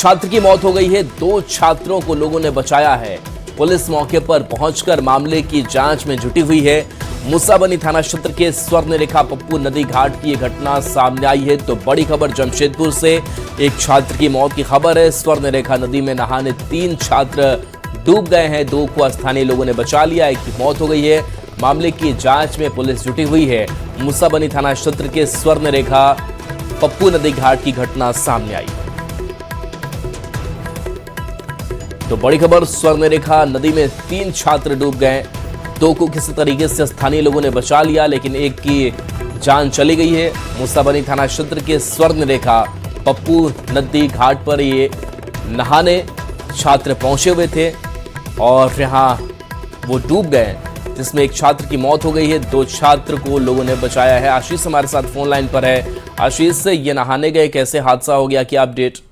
छात्र की मौत हो गई है, 2 छात्रों को लोगों ने बचाया है। पुलिस मौके पर पहुंचकर मामले की जांच में जुटी हुई है। मूसाबनी थाना क्षेत्र के स्वर्णरेखा पप्पू नदी घाट की घटना सामने आई है। तो बड़ी खबर जमशेदपुर से एक छात्र की मौत की खबर है। स्वर्णरेखा नदी में नहाने 3 छात्र डूब गए हैं, 2 को स्थानीय लोगों ने बचा लिया, एक की मौत हो गई है। मामले की जांच में पुलिस जुटी हुई है। मूसाबनी थाना क्षेत्र के स्वर्णरेखा पप्पू नदी घाट की घटना सामने आई। तो बड़ी खबर, स्वर्णरेखा नदी में 3 छात्र डूब गए, 2 को किसी तरीके से स्थानीय लोगों ने बचा लिया, लेकिन एक की जान चली गई है। मूसाबनी थाना क्षेत्र के स्वर्णरेखा पप्पू नदी घाट पर ये नहाने छात्र पहुंचे हुए थे और यहां वो डूब गए, जिसमें एक छात्र की मौत हो गई है, 2 छात्र को लोगों ने बचाया है। आशीष हमारे साथ फोन लाइन पर है। आशीष, ये नहाने गए, कैसे हादसा हो गया, क्या अपडेट?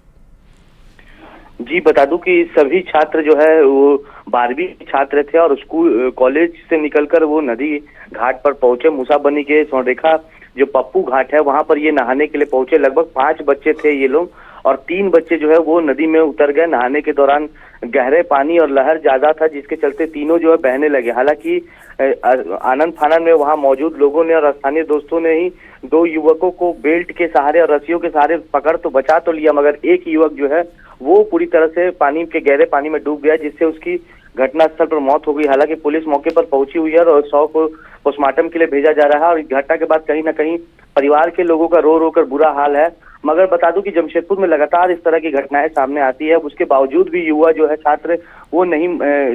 जी बता दूं कि सभी छात्र जो है वो 12वीं छात्र थे और स्कूल कॉलेज से निकलकर वो नदी घाट पर पहुंचे। मूसाबनी के स्वर्णरेखा जो पप्पू घाट है वहां पर ये नहाने के लिए पहुंचे। लगभग 5 बच्चे थे ये लोग और 3 बच्चे जो है वो नदी में उतर गए। नहाने के दौरान गहरे पानी और लहर ज्यादा था, जिसके चलते तीनों जो है बहने लगे। हालांकि आनंद फानन में वहां मौजूद लोगों ने और स्थानीय दोस्तों ने ही 2 युवकों को बेल्ट के सहारे और रस्सियों के सहारे पकड़ तो बचा तो लिया, मगर एक युवक जो है वो पूरी तरह से पानी के गहरे पानी में डूब गया, जिससे उसकी घटनास्थल पर मौत हो गई। हालांकि पुलिस मौके पर पहुंची हुई है और शव को पोस्टमार्टम के लिए भेजा जा रहा है। और इस घटना के बाद कहीं ना कहीं परिवार के लोगों का रो रो कर बुरा हाल है। मगर बता दूं कि जमशेदपुर में लगातार इस तरह की घटनाएं सामने आती है, उसके बावजूद भी युवा जो है छात्र वो नहीं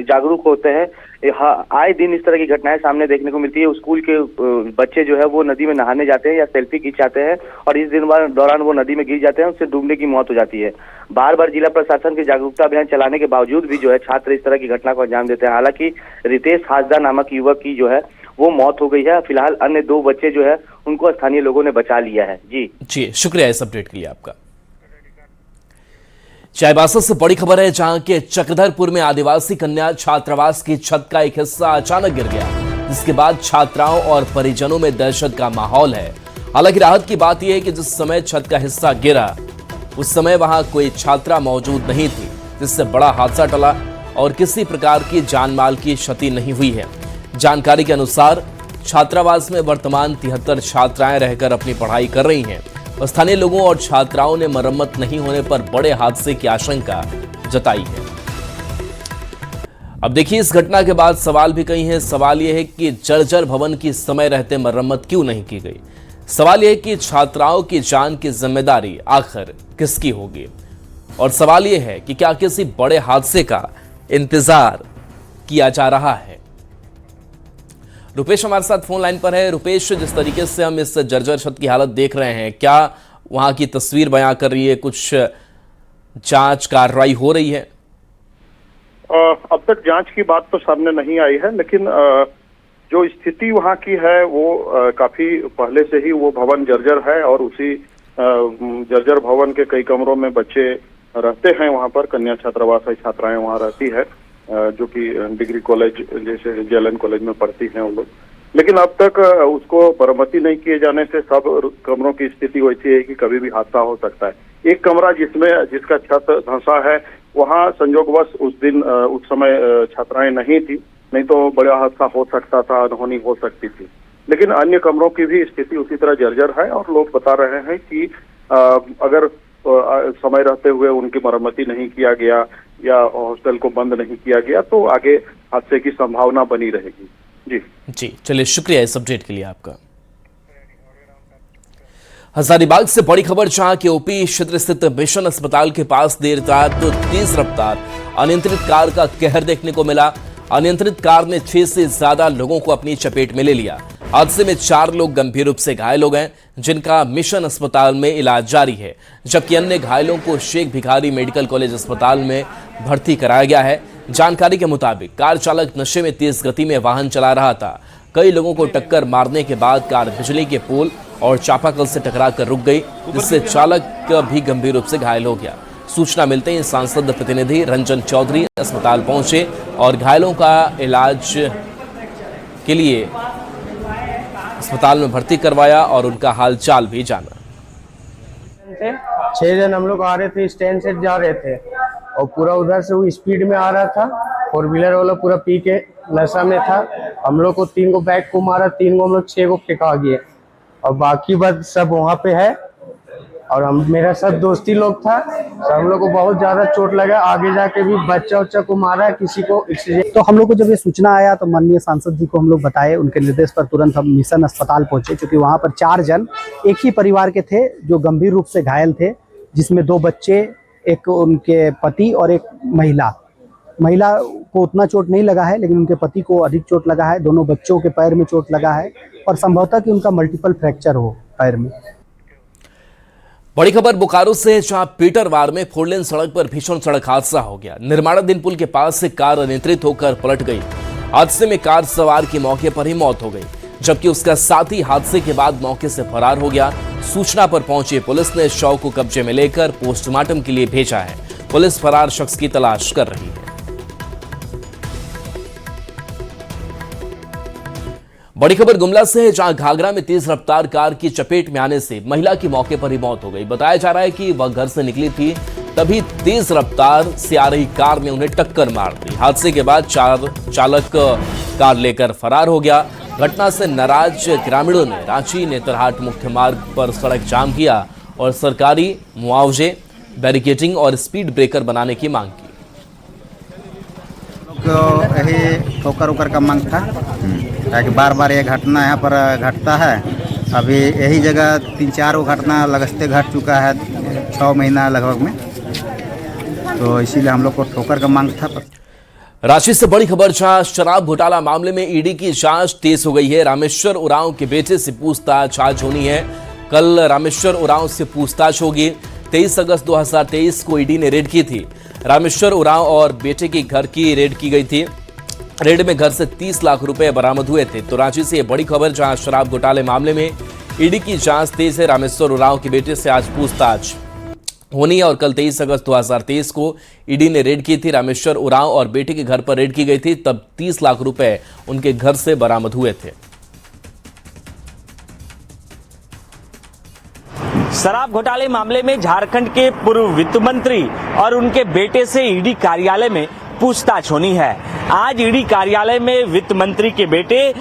जागरूक होते हैं। आए दिन इस तरह की घटनाएं सामने देखने को मिलती है। स्कूल के बच्चे जो है वो नदी में नहाने जाते हैं या सेल्फी खिंचाते हैं और इस दिन दौरान वो नदी में गिर जाते हैं, उससे डूबने की मौत हो जाती है। बार बार जिला प्रशासन के जागरूकता अभियान चलाने के बावजूद भी जो है छात्र इस तरह की घटना को अंजाम देते हैं। हालांकि रितेश हासदा नामक युवक की जो है वो मौत हो गई है। फिलहाल अन्य 2 बच्चे जो है उनको स्थानीय लोगों ने बचा लिया है। जी शुक्रिया इस अपडेट के लिए आपका। चाईबासा से बड़ी खबर है, जहां के चक्रधरपुर में आदिवासी कन्या छात्रावास की छत का एक हिस्सा अचानक गिर गया, जिसके बाद छात्राओं और परिजनों में दहशत का माहौल है। हालांकि राहत की बात यह है कि जिस समय छत का हिस्सा गिरा उस समय वहां कोई छात्रा मौजूद नहीं थी, जिससे बड़ा हादसा टला और किसी प्रकार की जानमाल की क्षति नहीं हुई है। जानकारी के अनुसार छात्रावास में वर्तमान 73 छात्राएं रहकर अपनी पढ़ाई कर रही हैं। स्थानीय लोगों और छात्राओं ने मरम्मत नहीं होने पर बड़े हादसे की आशंका जताई है। अब देखिए, इस घटना के बाद सवाल भी कई हैं। सवाल यह है कि जर्जर भवन की समय रहते मरम्मत क्यों नहीं की गई। सवाल यह है कि छात्राओं की जान की जिम्मेदारी आखिर किसकी होगी। और सवाल यह है कि क्या किसी बड़े हादसे का इंतजार किया जा रहा है। रुपेश हमारे साथ फोन लाइन पर है। रुपेश, जिस तरीके से हम इस जर्जर छत की हालत देख रहे हैं, क्या वहां की तस्वीर बयां कर रही है, कुछ जांच कार्रवाई हो रही है? अब तक जांच की बात तो सामने नहीं आई है, लेकिन जो स्थिति वहां की है वो काफी पहले से ही वो भवन जर्जर है और उसी जर्जर भवन के कई कमरों में बच्चे रहते हैं। वहां पर कन्या छात्रावास छात्राएं वहां रहती है, जो कि डिग्री कॉलेज जैसे जेएलएन कॉलेज में पढ़ती हैं वो लोग। लेकिन अब तक उसको मरम्मती नहीं किए जाने से सब कमरों की स्थिति वैसी है कि कभी भी हादसा हो सकता है। एक कमरा जिसका छत धंसा है, वहां संयोगवश उस दिन उस समय छात्राएं नहीं थी, नहीं तो बड़ा हादसा हो सकता था, अनहोनी हो सकती थी। लेकिन अन्य कमरों की भी स्थिति उसी तरह जर्जर है और लोग बता रहे हैं कि अगर समय रहते हुए उनकी मरम्मती नहीं किया गया या हॉस्टल को बंद नहीं किया गया तो आगे हादसे की संभावना बनी रहेगी। जी चलिए, शुक्रिया इस अपडेट के लिए आपका। हजारीबाग से बड़ी खबर, जहां के ओपी क्षेत्र स्थित मिशन अस्पताल के पास देर रात तेज रफ्तार अनियंत्रित कार का कहर देखने को मिला। अनियंत्रित कार ने 6 से ज्यादा लोगों को अपनी चपेट में ले लिया। हादसे में 4 लोग गंभीर रूप से घायल हो गए, जिनका मिशन अस्पताल में इलाज जारी है, जबकि अन्य घायलों को शेख भिखारी मेडिकल कॉलेज अस्पताल में भर्ती कराया गया है। जानकारी के मुताबिक कार चालक नशे में तेज गति में वाहन चला रहा था। कई लोगों को टक्कर मारने के बाद कार बिजली के पोल और चापाकल से टकराकर रुक गई, जिससे चालक भी गंभीर रूप से घायल हो गया। सूचना मिलते ही सांसद प्रतिनिधि रंजन चौधरी अस्पताल पहुंचे और घायलों का इलाज के लिए अस्पताल में भर्ती करवाया और उनका हालचाल भी जाना। थे, 6 जन हम लोग आ रहे थे, स्टैंड से जा रहे थे और पूरा उधर से वो स्पीड में आ रहा था। 4 व्हीलर वाला पूरा पी के नशा में था। हम लोग को 3 को बैक को मारा, 3 को हम लोग 6 को फेंका गए और बाकी बात सब वहाँ पे है। और मेरा सब दोस्ती लोग था, तो हम लोग को बहुत ज्यादा चोट लगा। आगे जाके भी बच्चा को मारा, किसी को एक्सीडेंट। तो हम लोग को जब ये सूचना आया तो माननीय सांसद जी को हम लोग बताए, उनके निर्देश पर तुरंत हम मिशन अस्पताल पहुंचे, क्योंकि वहां पर 4 जन एक ही परिवार के थे जो गंभीर रूप से घायल थे, जिसमें 2 बच्चे, एक उनके पति और एक महिला को उतना चोट नहीं लगा है, लेकिन उनके पति को अधिक चोट लगा है। दोनों बच्चों के पैर में चोट लगा है और संभवतः कि उनका मल्टीपल फ्रैक्चर हो पैर में। बड़ी खबर बोकारो से, जहां पीटरवार में 4 लेन सड़क पर भीषण सड़क हादसा हो गया। निर्माणाधीन पुल के पास से कार अनियंत्रित होकर पलट गई। हादसे में कार सवार की मौके पर ही मौत हो गई, जबकि उसका साथी हादसे के बाद मौके से फरार हो गया। सूचना पर पहुंची पुलिस ने शव को कब्जे में लेकर पोस्टमार्टम के लिए भेजा है। पुलिस फरार शख्स की तलाश कर रही है। बड़ी खबर गुमला से है, जहां घाघरा में तेज रफ्तार कार की चपेट में आने से महिला की मौके पर ही मौत हो गई। बताया जा रहा है कि वह घर से निकली थी, तभी तेज रफ्तार से आ रही कार ने उन्हें टक्कर मार दी। हादसे के बाद चालक कार लेकर फरार हो गया। घटना से नाराज ग्रामीणों ने रांची नेतरहाट मुख्य मार्ग पर सड़क जाम किया और सरकारी मुआवजे, बैरिकेडिंग और स्पीड ब्रेकर बनाने की मांग की। यही ठोकर का मांग था, ताकि बार बार ये घटना यहाँ पर घटता है। अभी यही जगह 3-4 घटना लगते घट चुका है 6 महीना लगभग में, तो इसीलिए हम लोग को ठोकर का मांग था। रांची से बड़ी खबर, जहां शराब घोटाला मामले में ईडी की जांच तेज हो गई है। रामेश्वर उरांव के बेटे से पूछताछ आज होनी है। कल रामेश्वर उरांव से पूछताछ होगी। 23 अगस्त 2023 को ईडी ने रेड की थी। रामेश्वर उरांव और बेटे के घर की रेड की गई थी। रेड में घर से 30 लाख रुपए बरामद हुए थे। तो रांची से ये बड़ी खबर, जहां शराब घोटाले मामले में ईडी की जांच तेज है। रामेश्वर उरांव के बेटे से आज पूछताछ होनी है और कल 23 अगस्त 2023 को ईडी ने रेड की थी। रामेश्वर उरांव और बेटे के घर पर रेड की गई थी, तब 30 लाख रुपए उनके घर से बरामद हुए थे। शराब घोटाले मामले में झारखंड के पूर्व वित्त मंत्री और उनके बेटे से ईडी कार्यालय में पूछताछ होनी है। आज ईडी कार्यालय में वित्त मंत्री के बेटे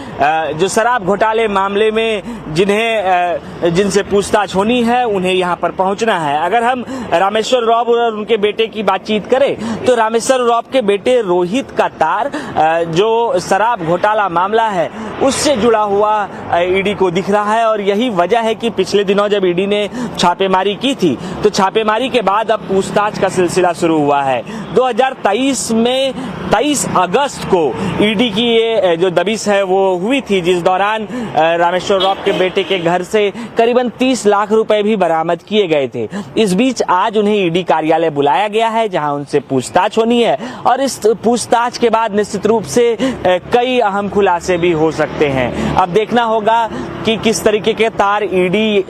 जो शराब घोटाले मामले में जिनसे पूछताछ होनी है, उन्हें यहां पर पहुंचना है। अगर हम रामेश्वर उरांव और उनके बेटे की बातचीत करें तो रामेश्वर उरांव के बेटे रोहित का तार जो शराब घोटाला मामला है उससे जुड़ा हुआ ईडी को दिख रहा है। और यही वजह है कि पिछले दिनों जब ईडी ने छापेमारी की थी, तो छापेमारी के बाद अब पूछताछ का सिलसिला शुरू हुआ है। 2023 में 23 अगस्त को ईडी की ये जो दबिश है वो हुई थी, जिस दौरान रामेश्वर उरांव के बेटे के घर से करीबन 30 लाख रुपए भी बरामद किए गए थे। इस बीच आज उन्हें ईडी कार्यालय बुलाया गया है, जहां उनसे पूछताछ होनी है और इस पूछताछ के बाद निश्चित रूप से कई अहम खुलासे भी हो सकते हैं। अब देखना होगा कि किस तरीके के तार ईडी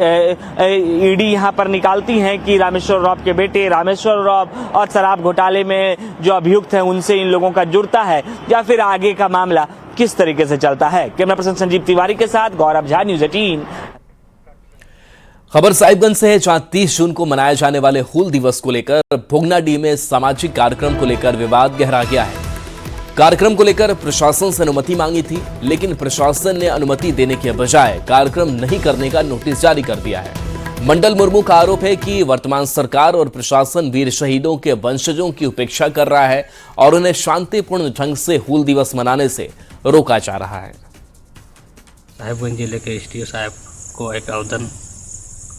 यहां पर निकालती हैं कि रामेश्वर उरांव के बेटे रामेश्वर उरांव और शराब घोटाले में जो अभियुक्त हैं उनसे इन लोगों का जुड़ता है, या फिर आगे का मामला किस तरीके से चलता है। कैमरा पर्सन संजीव तिवारी के साथ गौरव झा, न्यूज़ 18। खबर साहिबगंज से है, जहां 30 जून को मनाए जाने वाले हूल दिवस को लेकर भोगनाडीह में सामाजिक कार्यक्रम को लेकर विवाद गहरा गया है। कार्यक्रम को लेकर प्रशासन से अनुमति मांगी थी, लेकिन प्रशासन ने अनुमति देने के बजाय कार्यक्रम नहीं करने का नोटिस जारी कर दिया है। मंडल मुर्मू का आरोप है कि वर्तमान सरकार और प्रशासन वीर शहीदों के वंशजों की उपेक्षा कर रहा है और उन्हें शांतिपूर्ण ढंग से हूल दिवस मनाने से रोका जा रहा है। साहिबगंज जिले के एसडीओ साहब को एक आवेदन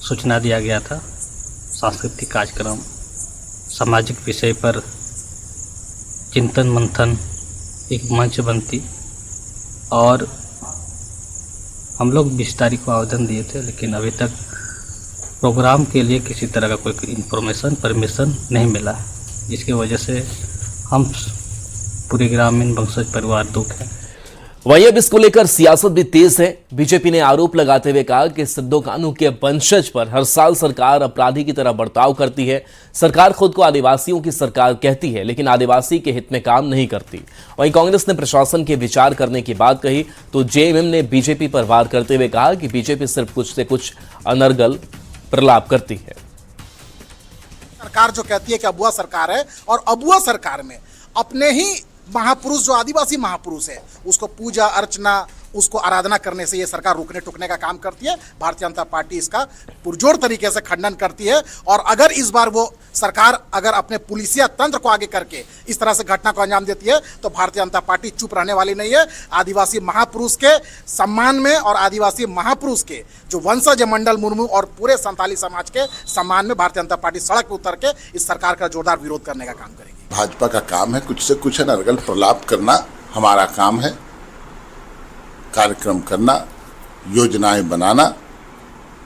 सूचना दिया गया था। सांस्कृतिक कार्यक्रम, सामाजिक विषय पर चिंतन मंथन एक मंच बनती, और हम लोग 20 तारीख को आवेदन दिए थे, लेकिन अभी तक प्रोग्राम के लिए किसी तरह का कोई इन्फॉर्मेशन, परमिशन नहीं मिला है, जिसकी वजह से हम पूरे ग्रामीण वंशज परिवार दुख है। वहीं अब इसको लेकर सियासत भी तेज है। बीजेपी ने आरोप लगाते हुए कहा कि सिद्धू कान्हू के वंशज पर हर साल सरकार अपराधी की तरह बर्ताव करती है। सरकार खुद को आदिवासियों की सरकार कहती है, लेकिन आदिवासी के हित में काम नहीं करती। वहीं कांग्रेस ने प्रशासन के विचार करने की बात कही, तो जेएमएम ने बीजेपी पर वार करते हुए कहा कि बीजेपी सिर्फ कुछ से कुछ अनर्गल प्रलाप करती है। सरकार जो कहती है कि अबुआ सरकार है, और अबुआ सरकार में अपने ही महापुरुष जो आदिवासी महापुरुष है उसको पूजा अर्चना, उसको आराधना करने से ये सरकार रुकने टुकने का काम करती है। भारतीय जनता पार्टी इसका पुरजोर तरीके से खंडन करती है। और अगर इस बार वो सरकार अगर अपने पुलिसिया तंत्र को आगे करके इस तरह से घटना को अंजाम देती है तो भारतीय जनता पार्टी चुप रहने वाली नहीं है। आदिवासी महापुरुष के सम्मान में और आदिवासी महापुरुष के जो वंशज मंडल मुर्मू और पूरे संताली समाज के सम्मान में भारतीय जनता पार्टी सड़क पर उतर के इस सरकार का जोरदार विरोध करने का काम करेगी। भाजपा का काम है कुछ से कुछ अनर्गल प्रलाप करना, हमारा काम है कार्यक्रम करना, योजनाएं बनाना,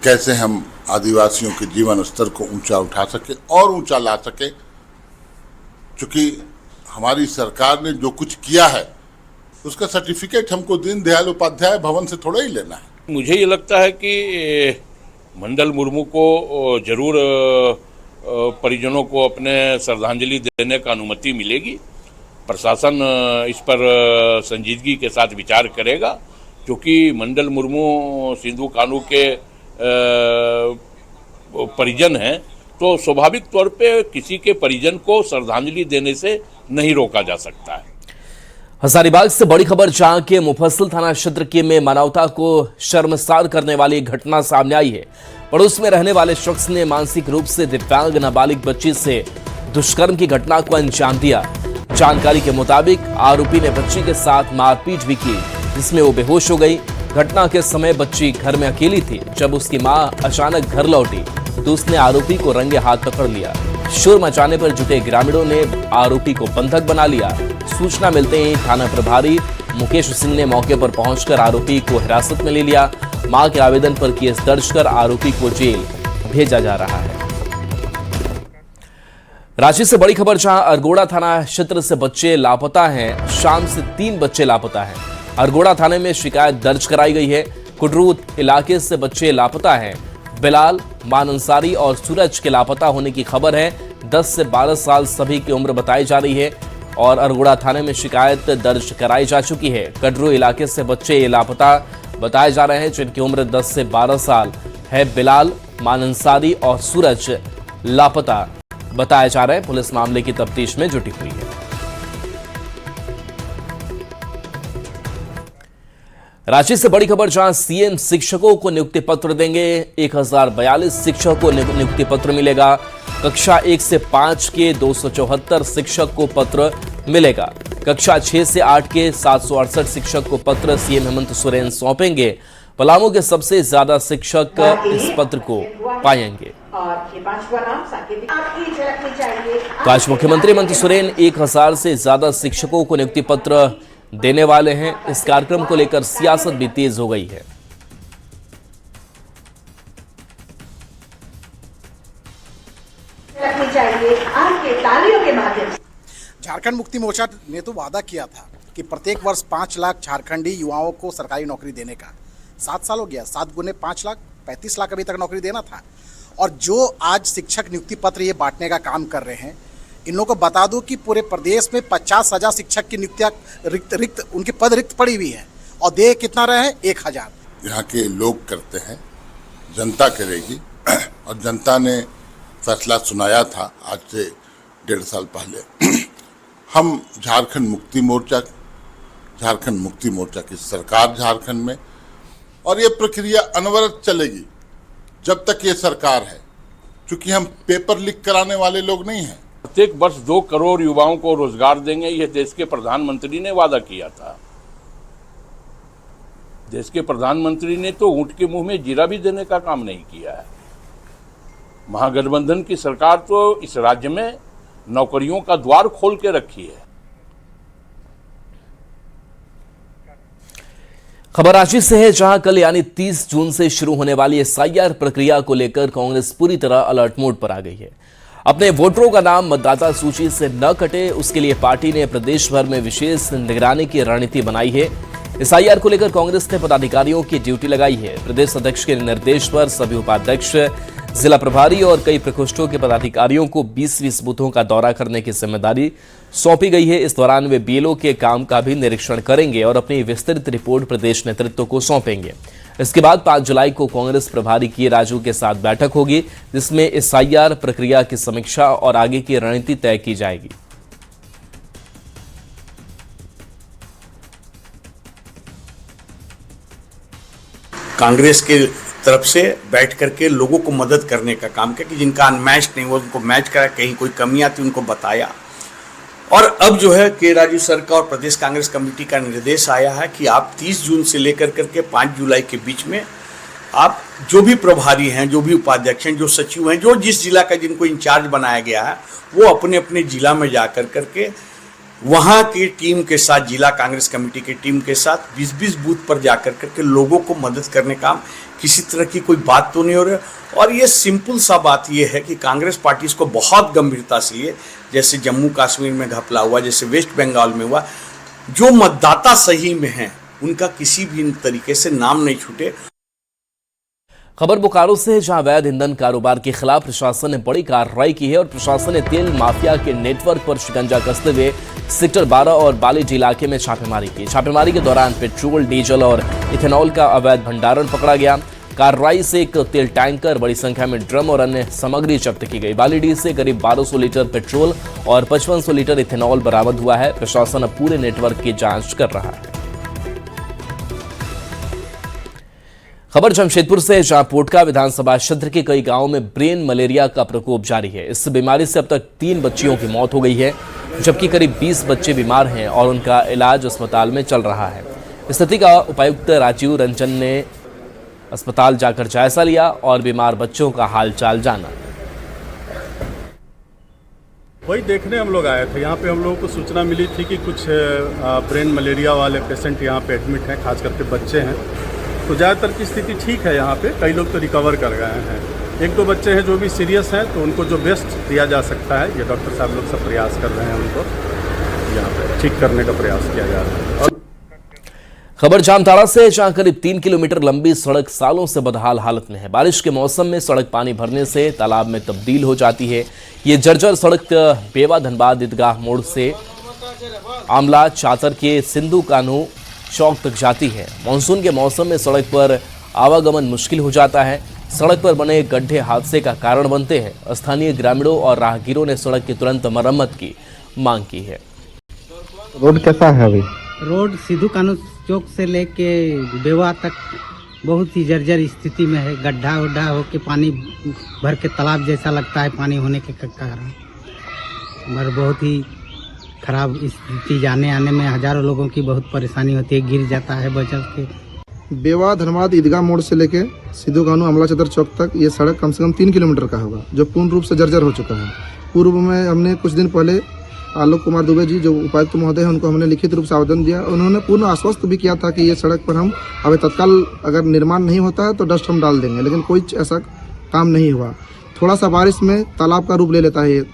कैसे हम आदिवासियों के जीवन स्तर को ऊंचा उठा सके और ऊंचा ला सके। क्योंकि हमारी सरकार ने जो कुछ किया है उसका सर्टिफिकेट हमको दीनदयाल उपाध्याय भवन से थोड़ा ही लेना है। मुझे ये लगता है कि मंडल मुर्मू को जरूर परिजनों को अपने श्रद्धांजलि देने का अनुमति मिलेगी। प्रशासन इस पर संजीदगी के साथ विचार करेगा, क्योंकि मंडल मुर्मू सिंधु कानू के परिजन हैं, तो स्वाभाविक तौर पे किसी के परिजन को श्रद्धांजलि देने से नहीं रोका जा सकता है। हजारीबाग से बड़ी खबर, जहां के मुफस्सिल थाना क्षेत्र के में मानवता को शर्मसार करने वाली घटना सामने आई है। पड़ोस में रहने वाले शख्स ने मानसिक रूप से दिव्यांग नाबालिग बच्ची से दुष्कर्म की घटना को अंजाम दिया। जानकारी के मुताबिक आरोपी ने बच्ची के साथ मारपीट भी की, जिसमें वो बेहोश हो गई। घटना के समय बच्ची घर में अकेली थी। जब उसकी मां अचानक घर लौटी तो उसने आरोपी को रंगे हाथ पकड़ लिया। शोर मचाने पर जुटे ग्रामीणों ने आरोपी को बंधक बना लिया। सूचना मिलते ही थाना प्रभारी मुकेश सिंह ने मौके पर पहुंचकर आरोपी को हिरासत में ले लिया। मां के आवेदन पर केस दर्ज कर आरोपी को जेल भेजा जा रहा है। रांची से बड़ी खबर, जहां अरगोड़ा थाना क्षेत्र से बच्चे लापता हैं। शाम से 3 बच्चे लापता हैं। अरगोड़ा थाने में शिकायत दर्ज कराई गई है। कुडरू इलाके से बच्चे लापता हैं। बिलाल, मान अंसारी और सूरज के लापता होने की खबर है। 10 से 12 साल सभी की उम्र बताई जा रही है और अरगोड़ा थाने में शिकायत दर्ज कराई जा चुकी है। कटरू इलाके से बच्चे लापता बताए जा रहे हैं, जिनकी उम्र 10 से 12 साल है। बिलाल, मान अंसारी और सूरज लापता बताए जा रहे हैं। पुलिस मामले की तफ्तीश में जुटी हुई है। रांची से बड़ी खबर, जहां सीएम शिक्षकों को नियुक्ति पत्र देंगे। 1042 शिक्षकों को नियुक्ति पत्र मिलेगा। कक्षा 1 से 5 के 274 शिक्षक को पत्र मिलेगा। कक्षा 6 से 8 के 768 शिक्षक को पत्र सीएम हेमंत सोरेन सौंपेंगे। पलामू के सबसे ज्यादा शिक्षक इस पत्र को पाएंगे। तो आज मुख्यमंत्री हेमंत सोरेन 1000 से ज्यादा शिक्षकों को नियुक्ति पत्र देने वाले हैं। इस कार्यक्रम को लेकर सियासत भी तेज हो गई है। झारखंड मुक्ति मोर्चा ने तो वादा किया था कि प्रत्येक वर्ष 5 लाख झारखंडी युवाओं को सरकारी नौकरी देने का। 7 साल हो गया, 7 गुने 5 लाख, 35 लाख अभी तक नौकरी देना था। और जो आज शिक्षक नियुक्ति पत्र ये बांटने का काम कर रहे हैं, इन लोगों को बता दूं कि पूरे प्रदेश में 50,000 शिक्षक की नियुक्तियां रिक्त उनके पद रिक्त पड़ी हुई है और दे कितना रहे हैं 1000। यहाँ के लोग करते हैं, जनता करेगी। और जनता ने फैसला सुनाया था आज से 1.5 साल पहले। हम झारखंड मुक्ति मोर्चा की सरकार झारखंड में, और ये प्रक्रिया अनवरत चलेगी जब तक ये सरकार है, क्योंकि हम पेपर लीक कराने वाले लोग नहीं हैं। प्रत्येक वर्ष 2 करोड़ युवाओं को रोजगार देंगे, यह देश के प्रधानमंत्री ने वादा किया था। देश के प्रधानमंत्री ने तो ऊंट के मुंह में जीरा भी देने का काम नहीं किया है। महागठबंधन की सरकार तो इस राज्य में नौकरियों का द्वार खोल के रखी है। खबर रांची से है, जहां कल यानी 30 जून से शुरू होने वाली एसआईआर प्रक्रिया को लेकर कांग्रेस पूरी तरह अलर्ट मोड पर आ गई है। अपने वोटरों का नाम मतदाता सूची से न कटे, उसके लिए पार्टी ने प्रदेश भर में विशेष निगरानी की रणनीति बनाई है। एसआईआर को लेकर कांग्रेस ने पदाधिकारियों की ड्यूटी लगाई है। प्रदेश अध्यक्ष के निर्देश पर सभी उपाध्यक्ष, जिला प्रभारी और कई प्रकोष्ठों के पदाधिकारियों को 20-20 बूथों का दौरा करने की जिम्मेदारी सौंपी गई है। इस दौरान वे बीएलओ के काम का भी निरीक्षण करेंगे और अपनी विस्तृत रिपोर्ट प्रदेश नेतृत्व को सौंपेंगे। इसके बाद 5 जुलाई को कांग्रेस प्रभारी के राजू के साथ बैठक होगी, जिसमें एसआईआर प्रक्रिया की समीक्षा और आगे की रणनीति तय की जाएगी। कांग्रेस के तरफ से बैठ करके लोगों को मदद करने का काम किया कि जिनका अनमैच्ड नहीं हुआ उनको मैच करा, कहीं कोई कमियां थी उनको बताया। और अब जो है के राजू सर का और प्रदेश कांग्रेस कमेटी का निर्देश आया है कि आप 30 जून से लेकर करके 5 जुलाई के बीच में आप जो भी प्रभारी हैं, जो भी उपाध्यक्ष हैं, जो सचिव हैं, जो जिस जिला का जिनको इंचार्ज बनाया गया है, वो अपने अपने जिला में जा कर करके वहाँ की टीम के साथ, जिला कांग्रेस कमेटी की टीम के साथ 20-20 बूथ पर जा कर करके लोगों को मदद करने का, किसी तरह की कोई बात तो नहीं हो रही। और ये सिंपल सा बात ये है कि कांग्रेस पार्टी इसको बहुत गंभीरता से लिए, जैसे जम्मू कश्मीर में घपला हुआ, जैसे वेस्ट बंगाल में हुआ, जो मतदाता सही में हैं उनका किसी भी तरीके से नाम नहीं छूटे। खबर बोकारो से, जहां अवैध ईंधन कारोबार के खिलाफ प्रशासन ने बड़ी कार्रवाई की है और प्रशासन ने तेल माफिया के नेटवर्क पर शिकंजा कसते हुए सेक्टर 12 और बालीजी इलाके में छापेमारी की। छापेमारी के दौरान पेट्रोल, डीजल और इथेनॉल का अवैध भंडारण पकड़ा गया। कार्रवाई से एक तेल टैंकर, बड़ी संख्या में ड्रम और अन्य सामग्री जब्त की गई। बालीडी से करीब 1200 लीटर पेट्रोल और 5500 लीटर इथेनॉल बरामद हुआ है। प्रशासन अब पूरे नेटवर्क की जांच कर रहा है। खबर जमशेदपुर से, जहां पोटका विधानसभा क्षेत्र के कई गांवों में ब्रेन मलेरिया का प्रकोप जारी है। इस बीमारी से अब तक 3 बच्चियों की मौत हो गई है, जबकि करीब 20 बच्चे बीमार हैं और उनका इलाज अस्पताल में चल रहा है। स्थिति का उपायुक्त राजीव रंजन ने अस्पताल जाकर जायजा लिया और बीमार बच्चों का हालचाल जाना। वही देखने हम लोग आए थे। यहाँ पे हम लोगों को सूचना मिली थी कि कुछ ब्रेन मलेरिया वाले पेशेंट यहाँ पे एडमिट हैं, खास करके बच्चे हैं। तो ज़्यादातर की स्थिति ठीक है यहाँ पे, कई लोग तो रिकवर कर गए हैं। 1-2 बच्चे हैं जो भी सीरियस हैं, तो उनको जो बेस्ट दिया जा सकता है, ये डॉक्टर साहब लोग सब प्रयास कर रहे हैं, उनको यहाँ पे ठीक करने का प्रयास किया जा रहा है। और खबर जामताड़ा से, जहां करीब 3 किलोमीटर लंबी सड़क सालों से बदहाल हालत में है। बारिश के मौसम में सड़क पानी भरने से तालाब में तब्दील हो जाती है। ये जर्जर सड़क बेवा धनबाद ईदगाह मोड़ से आमला चातर के सिंधु कान्हू चौक तक जाती है। मानसून के मौसम में सड़क पर आवागमन मुश्किल हो जाता है। सड़क पर बने गड्ढे हादसे का कारण बनते हैं। स्थानीय ग्रामीणों और राहगीरों ने सड़क की तुरंत मरम्मत की मांग की है। रोड कैसा है अभी? रोड सिद्धू कानू चौक से लेके बेवा तक बहुत ही जर्जर स्थिति में है। गड्ढा उड्ढा होके पानी भर के तालाब जैसा लगता है पानी होने के कारण, और बहुत ही खराब स्थिति, जाने आने में हजारों लोगों की बहुत परेशानी होती है, गिर जाता है बचत के। बेवा धनबाद ईदगाह मोड़ से लेके सिद्धू कानू अमला चतर चौक तक ये सड़क कम से कम 3 किलोमीटर का होगा, जो पूर्ण रूप से जर्जर हो चुका है। पूर्व में हमने कुछ दिन पहले आलोक कुमार दुबे जी, जो उपायुक्त महोदय हैं, उनको हमने लिखित रूप से आवेदन दिया। उन्होंने पूर्ण आश्वस्त भी किया था कि ये सड़क पर हम अभी तत्काल अगर निर्माण नहीं होता है तो डस्ट हम डाल देंगे, लेकिन कोई ऐसा काम नहीं हुआ। थोड़ा सा बारिश में तालाब का रूप ले लेता है ये।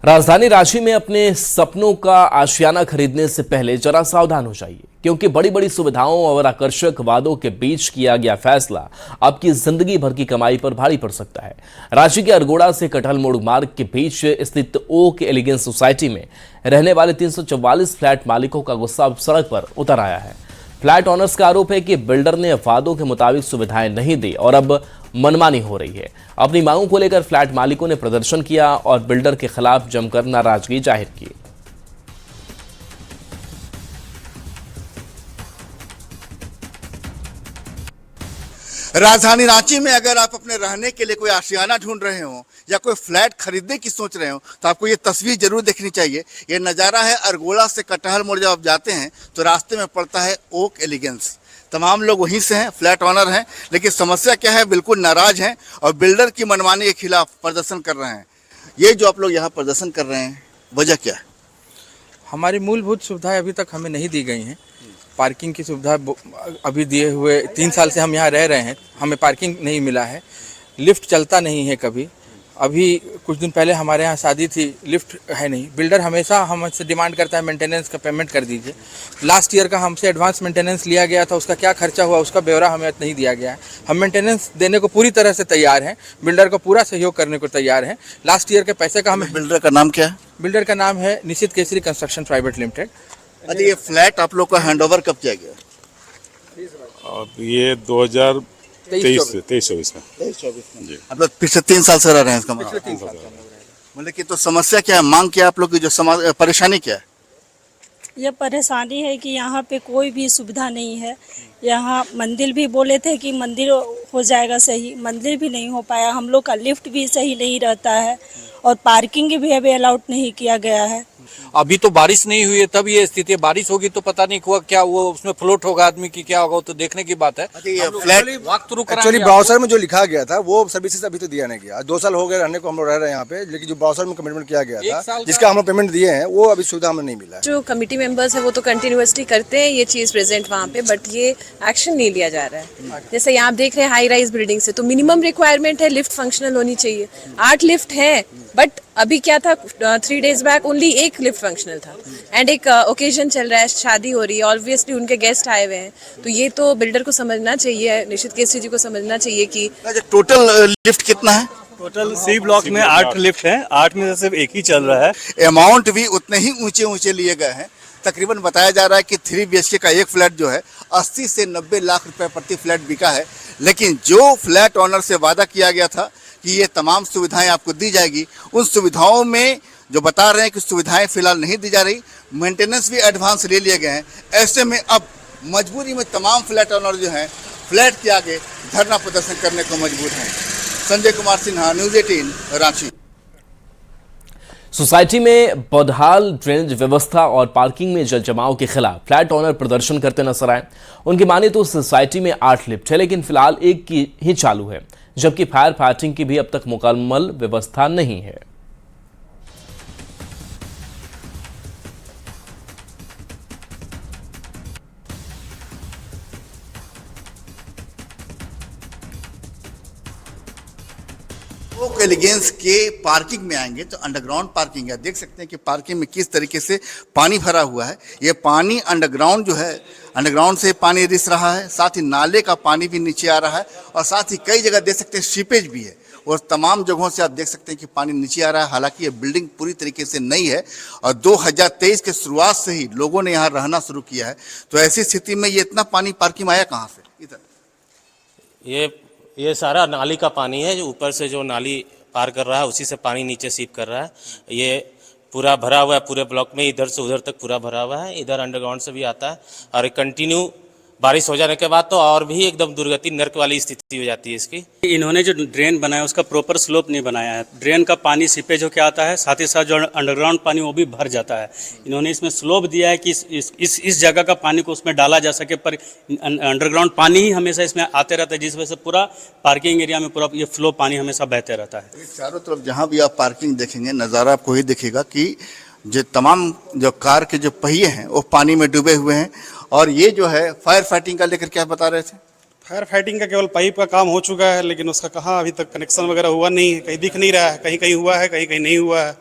राजधानी रांची में अपने सपनों का आशियाना खरीदने से पहले जरा सावधान हो जाइए, क्योंकि बड़ी बड़ी सुविधाओं और आकर्षक वादों के बीच किया गया फैसला आपकी जिंदगी भर की कमाई पर भारी पड़ सकता है। रांची के अरगोड़ा से कटहल मोड़ मार्ग के बीच स्थित ओक एलिगेंस सोसाइटी में रहने वाले 344 फ्लैट मालिकों का गुस्सा अब सड़क पर उतर आया है। फ्लैट ऑनर्स का आरोप है कि बिल्डर ने वादों के मुताबिक सुविधाएं नहीं दी और अब मनमानी हो रही है। अपनी मांगों को लेकर फ्लैट मालिकों ने प्रदर्शन किया और बिल्डर के खिलाफ जमकर नाराजगी जाहिर की। राजधानी रांची में अगर आप अपने रहने के लिए कोई आशियाना ढूंढ रहे हो या कोई फ्लैट खरीदने की सोच रहे हो, तो आपको ये तस्वीर जरूर देखनी चाहिए। ये नज़ारा है अरगोड़ा से कटहल मोड़। जब आप जाते हैं तो रास्ते में पड़ता है ओक एलिगेंस। तमाम लोग वहीं से हैं, फ्लैट ऑनर हैं, लेकिन समस्या क्या है, बिल्कुल नाराज हैं और बिल्डर की मनमानी के खिलाफ प्रदर्शन कर रहे हैं। ये जो आप लोग यहाँ प्रदर्शन कर रहे हैं, वजह क्या है? हमारी मूलभूत सुविधाएं अभी तक हमें नहीं दी गई हैं। पार्किंग की सुविधा अभी दिए हुए 3 साल से हम यहाँ रह रहे हैं, हमें पार्किंग नहीं मिला है। लिफ्ट चलता नहीं है कभी। अभी कुछ दिन पहले हमारे यहाँ शादी थी, लिफ्ट है नहीं। बिल्डर हमेशा हमसे डिमांड करता है मेंटेनेंस का पेमेंट कर दीजिए। लास्ट ईयर का हमसे एडवांस मेंटेनेंस लिया गया था, उसका क्या खर्चा हुआ उसका ब्यौरा हमें नहीं दिया गया है। हम मेंटेनेंस देने को पूरी तरह से तैयार हैं, बिल्डर को पूरा सहयोग करने को तैयार हैं। लास्ट ईयर के पैसे का हमें। बिल्डर का नाम क्या है? बिल्डर का नाम है निशित केसरी कंस्ट्रक्शन प्राइवेट लिमिटेड। अच्छा, ये फ्लैट आप लोग का हैंडओवर कब किया गया? अब ये 2023-24 में। 23-24 में अब तो पिछले 3 साल से रह रहे हैं इसका मतलब कि तो समस्या क्या है, मांग क्या है आप लोग की, जो समाज परेशानी क्या है? यह परेशानी है कि यहाँ पे कोई भी सुविधा नहीं है। यहाँ मंदिर भी बोले थे कि मंदिर हो जाएगा सही, मंदिर भी नहीं हो पाया। हम लोग का लिफ्ट भी सही नहीं रहता है और पार्किंग भी अभी अलाउड नहीं किया गया है। अभी तो बारिश नहीं हुई है तब ये स्थिति है, बारिश होगी तो पता नहीं हुआ क्या वो उसमें फ्लोट होगा आदमी की क्या होगा, तो देखने की बात है। एक्चुअली ब्राउजर में जो लिखा गया था वो सर्विसेज अभी तो दिया नहीं गया। 2 साल हो गए रहने को, हम लोग रह रहे हैं यहाँ पे, लेकिन जो ब्राउजर में कमिटमेंट किया गया था जिसका हम लोग पेमेंट दिए हैं वो अभी सुविधा हमें नहीं मिला है। जो कमेटी मेंबर्स है वो तो कंटिन्यूअसली करते हैं ये चीज प्रेजेंट वहाँ पे, बट ये एक्शन नहीं लिया जा रहा है। जैसे यहाँ आप देख रहे हैं हाई राइज बिल्डिंग से तो मिनिमम रिक्वायरमेंट है लिफ्ट फंक्शनल होनी चाहिए। 8 लिफ्ट है बट अभी क्या था 3 days back only 1 lift functional था एंड एक ओकेजन चल रहा है, शादी हो रही है, ऑब्वियसली उनके गेस्ट आए हुए हैं, तो ये तो बिल्डर को समझना चाहिए, निश्चित केसरी जी को समझना चाहिए कि टोटल लिफ्ट कितना है? टोटल सी ब्लॉक में 8 लिफ्ट हैं, 8 में से सिर्फ 1 ही चल रहा है। अमाउंट भी उतने ही ऊंचे लिए गए हैं। तकरीबन बताया जा रहा है कि 3 BHK का एक फ्लैट जो है 80 से 90 लाख रुपए प्रति फ्लैट बिका है, लेकिन जो फ्लैट ऑनर से वादा किया गया था कि ये तमाम सुविधाएं आपको दी जाएगी, उन सुविधाओं में जो बता रहे हैं कि सुविधाएं फिलहाल नहीं दी जा रही, मेंटेनेंस भी एडवांस ले लिए गए हैं। ऐसे में अब मजबूरी में तमाम फ्लैट ऑनर जो हैं फ्लैट के आगे धरना प्रदर्शन करने को मजबूर हैं। संजय कुमार सिन्हा, न्यूज़ 18 रांची। सोसाइटी में बदहाल ड्रेनेज व्यवस्था और पार्किंग में जल जमाव के खिलाफ फ्लैट ऑनर प्रदर्शन करते नजर आए। उनकी माने तो सोसाइटी में 8 लिफ्ट है, लेकिन फिलहाल 1 की ही चालू है, जबकि फायर फाइटिंग की भी अब तक मुकम्मल व्यवस्था नहीं है। एलिगेंस के पार्किंग में आएंगे तो अंडरग्राउंड पार्किंग है। देख सकते हैं कि पार्किंग में किस तरीके से पानी भरा हुआ है। ये पानी अंडरग्राउंड जो है, अंडरग्राउंड से पानी रिस रहा है, साथ ही नाले का पानी भी नीचे आ रहा है और साथ ही कई जगह देख सकते हैं सीपेज भी है और तमाम जगहों से आप देख सकते हैं कि पानी नीचे आ रहा है। हालांकि ये बिल्डिंग पूरी तरीके से नई है और 2023 के शुरुआत से ही लोगों ने यहाँ रहना शुरू किया है, तो ऐसी स्थिति में ये इतना पानी पार्किंग में आया कहाँ से? इधर ये सारा नाली का पानी है, जो ऊपर से जो नाली पार कर रहा है उसी से पानी नीचे सीप कर रहा है। ये पूरा भरा हुआ है, पूरे ब्लॉक में इधर से उधर तक पूरा भरा हुआ है। इधर अंडरग्राउंड से भी आता है और कंटिन्यू बारिश हो जाने के बाद तो और भी एकदम दुर्गति नर्क वाली स्थिति हो जाती है इसकी। इन्होंने जो ड्रेन बनाया उसका प्रॉपर स्लोप नहीं बनाया है, ड्रेन का पानी सीपेज होकर आता है, साथ ही साथ जो अंडरग्राउंड पानी वो भी भर जाता है। इन्होंने इसमें स्लोप दिया है कि इस जगह का पानी को उसमें डाला जा सके, पर अंडरग्राउंड पानी ही हमेशा इसमें आते रहता है, जिस वजह से पूरा पार्किंग एरिया में पूरा ये फ्लो पानी हमेशा बहते रहता है। चारों तरफ जहाँ भी आप पार्किंग देखेंगे नज़ारा आपको ही दिखेगा कि जो तमाम जो कार के जो पहिए हैं वो पानी में डूबे हुए हैं। और ये जो है फायर फाइटिंग का लेकर क्या बता रहे थे? फायर फाइटिंग का केवल पाइप का काम हो चुका है, लेकिन उसका कहाँ अभी तक कनेक्शन वगैरह हुआ नहीं है, कहीं दिख नहीं रहा है, कहीं कहीं हुआ है, कहीं कहीं नहीं हुआ है।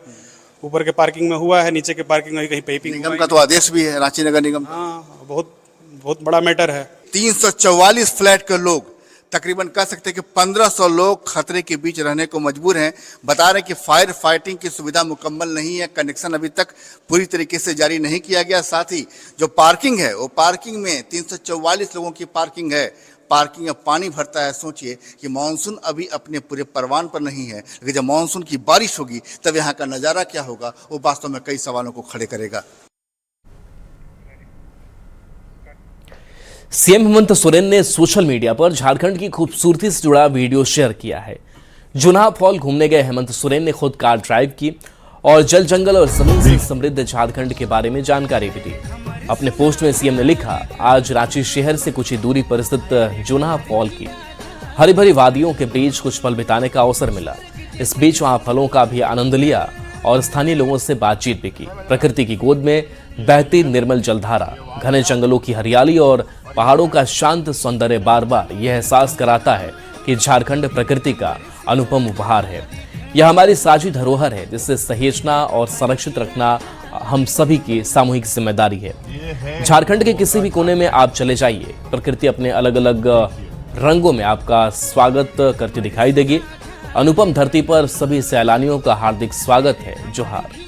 ऊपर के पार्किंग में हुआ है, नीचे के पार्किंग में कहीं पाइपिंग। निगम का तो आदेश भी है, रांची नगर निगम। हाँ, बहुत बड़ा मैटर है। 344 फ्लैट के लोग, तकरीबन कह सकते हैं कि 1500 लोग खतरे के बीच रहने को मजबूर हैं। बता रहे हैं कि फायर फाइटिंग की सुविधा मुकम्मल नहीं है, कनेक्शन अभी तक पूरी तरीके से जारी नहीं किया गया। साथ ही जो पार्किंग है वो पार्किंग में 344 लोगों की पार्किंग है, पार्किंग में पानी भरता है। सोचिए कि मानसून अभी अपने पूरे परवान पर नहीं है, लेकिन जब मानसून की बारिश होगी तब यहाँ का नज़ारा क्या होगा वो वास्तव में कई सवालों को खड़े करेगा। सीएम हेमंत सोरेन ने सोशल मीडिया पर झारखंड की खूबसूरती से जुड़ा वीडियो शेयर किया है। जुनाह फॉल घूमने गए हेमंत सोरेन ने खुद कार ड्राइव की और जल जंगल और जमीन से समृद्ध झारखंड के बारे में जानकारी भी दी। अपने पोस्ट में सीएम ने लिखा, आज रांची शहर से कुछ ही दूरी पर स्थित जुनाह फॉल की हरी भरी वादियों के बीच कुछ पल बिताने का अवसर मिला। इस बीच वहां फलों का भी आनंद लिया और स्थानीय लोगों से बातचीत भी की। प्रकृति की गोद में बहती निर्मल जलधारा, घने जंगलों की हरियाली और पहाड़ों का शांत सौंदर्य बार बार यह एहसास कराता है कि झारखंड प्रकृति का अनुपम उपहार है। यह हमारी साझी धरोहर है, जिसे सहेजना और संरक्षित रखना हम सभी की सामूहिक जिम्मेदारी है। झारखंड के किसी भी कोने में आप चले जाइए, प्रकृति अपने अलग अलग रंगों में आपका स्वागत करती दिखाई देगी। अनुपम धरती पर सभी सैलानियों का हार्दिक स्वागत है। जोहार।